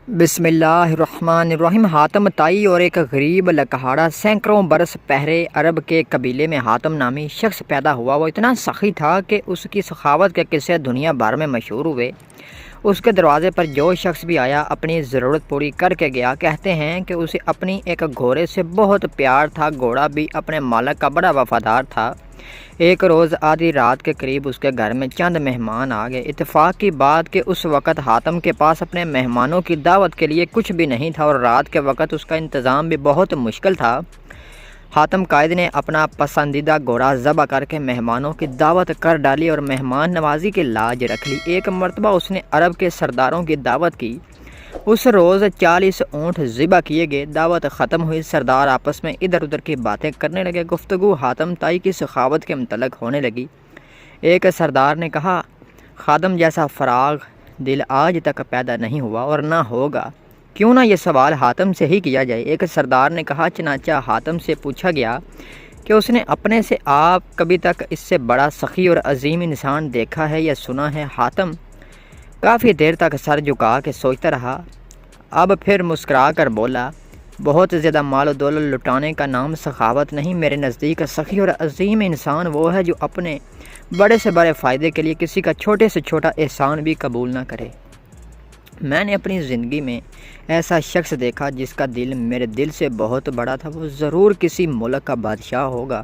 بسم اللہ الرحمن الرحیم۔ حاتم طائی اور ایک غریب لکھاڑا سینکڑوں برس پہلے عرب کے قبیلے میں حاتم نامی شخص پیدا ہوا۔ وہ اتنا سخی تھا کہ اس کی سخاوت کے قصے دنیا بھر میں مشہور ہوئے۔ اس کے دروازے پر جو شخص بھی آیا اپنی ضرورت پوری کر کے گیا۔ کہتے ہیں کہ اسے اپنی ایک گھوڑے سے بہت پیار تھا۔ گھوڑا بھی اپنے مالک کا بڑا وفادار تھا۔ ایک روز آدھی رات کے قریب اس کے گھر میں چند مہمان آ گئے۔ اتفاق کی بات کہ اس وقت حاتم کے پاس اپنے مہمانوں کی دعوت کے لیے کچھ بھی نہیں تھا اور رات کے وقت اس کا انتظام بھی بہت مشکل تھا۔ حاتم قائد نے اپنا پسندیدہ گھوڑا ذبح کر کے مہمانوں کی دعوت کر ڈالی اور مہمان نوازی کی لاج رکھ لی۔ ایک مرتبہ اس نے عرب کے سرداروں کی دعوت کی۔ اس روز 40 اونٹ ذبح کیے گئے۔ دعوت ختم ہوئی۔ سردار آپس میں ادھر ادھر کی باتیں کرنے لگے۔ گفتگو حاتم طائی کی سخاوت کے متعلق ہونے لگی۔ ایک سردار نے کہا، خادم جیسا فراغ دل آج تک پیدا نہیں ہوا اور نہ ہوگا، کیوں نہ یہ سوال حاتم سے ہی کیا جائے۔ ایک سردار نے کہا، چنانچہ حاتم سے پوچھا گیا کہ اس نے اپنے سے آپ کبھی تک اس سے بڑا سخی اور عظیم انسان دیکھا ہے یا سنا ہے؟ حاتم کافی دیر تک سر جھکا کے سوچتا رہا، اب پھر مسکرا کر بولا، بہت زیادہ مال و دولت لٹانے کا نام سخاوت نہیں۔ میرے نزدیک سخی اور عظیم انسان وہ ہے جو اپنے بڑے سے بڑے فائدے کے لیے کسی کا چھوٹے سے چھوٹا احسان بھی قبول نہ کرے۔ میں نے اپنی زندگی میں ایسا شخص دیکھا جس کا دل میرے دل سے بہت بڑا تھا۔ وہ ضرور کسی ملک کا بادشاہ ہوگا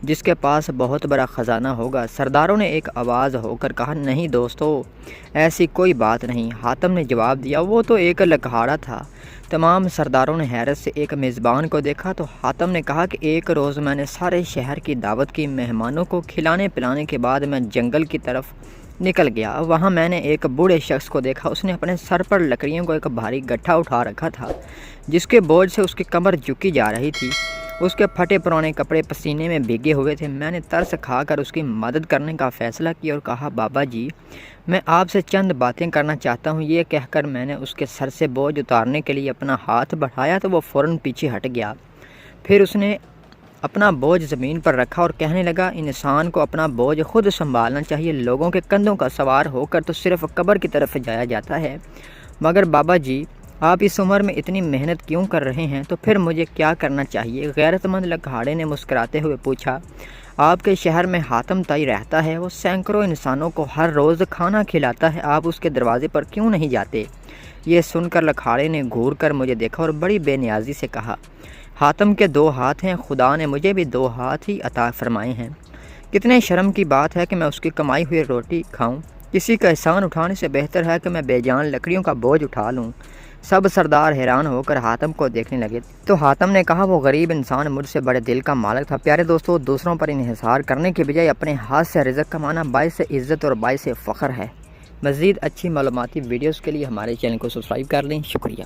جس کے پاس بہت بڑا خزانہ ہوگا۔ سرداروں نے ایک آواز ہو کر کہا، نہیں دوستو، ایسی کوئی بات نہیں۔ حاتم نے جواب دیا، وہ تو ایک لکھاڑا تھا۔ تمام سرداروں نے حیرت سے ایک میزبان کو دیکھا تو حاتم نے کہا کہ ایک روز میں نے سارے شہر کی دعوت کی۔ مہمانوں کو کھلانے پلانے کے بعد میں جنگل کی طرف نکل گیا۔ وہاں میں نے ایک بوڑھے شخص کو دیکھا۔ اس نے اپنے سر پر لکڑیوں کو ایک بھاری گٹھا اٹھا رکھا تھا جس کے بوجھ سے اس کی کمر جھکی جا رہی تھی۔ اس کے پھٹے پرانے کپڑے پسینے میں بھیگے ہوئے تھے۔ میں نے ترس کھا کر اس کی مدد کرنے کا فیصلہ کیا اور کہا، بابا جی، میں آپ سے چند باتیں کرنا چاہتا ہوں۔ یہ کہہ کر میں نے اس کے سر سے بوجھ اتارنے کے لیے اپنا ہاتھ بڑھایا تو وہ فوراً پیچھے ہٹ گیا۔ پھر اس نے اپنا بوجھ زمین پر رکھا اور کہنے لگا، انسان کو اپنا بوجھ خود سنبھالنا چاہیے۔ لوگوں کے کندھوں کا سوار ہو کر تو صرف قبر کی طرف جایا جاتا ہے۔ مگر بابا جی، آپ اس عمر میں اتنی محنت کیوں کر رہے ہیں؟ تو پھر مجھے کیا کرنا چاہیے؟ غیرت مند لکھاڑے نے مسکراتے ہوئے پوچھا، آپ کے شہر میں حاتم طائی رہتا ہے، وہ سینکڑوں انسانوں کو ہر روز کھانا کھلاتا ہے، آپ اس کے دروازے پر کیوں نہیں جاتے؟ یہ سن کر لکھاڑے نے گھور کر مجھے دیکھا اور بڑی بے نیازی سے کہا، حاتم کے 2 ہاتھ ہیں، خدا نے مجھے بھی 2 ہاتھ ہی عطا فرمائے ہیں۔ کتنے شرم کی بات ہے کہ میں اس کی کمائی ہوئی روٹی کھاؤں۔ کسی کا احسان اٹھانے سے بہتر ہے کہ میں بے جان لکڑیوں کا بوجھ اٹھا لوں۔ سب سردار حیران ہو کر حاتم کو دیکھنے لگے تو حاتم نے کہا، وہ غریب انسان مجھ سے بڑے دل کا مالک تھا۔ پیارے دوستو، دوسروں پر انحصار کرنے کے بجائے اپنے ہاتھ سے رزق کمانا باعث عزت اور باعث فخر ہے۔ مزید اچھی معلوماتی ویڈیوز کے لیے ہمارے چینل کو سبسکرائب کر لیں۔ شکریہ۔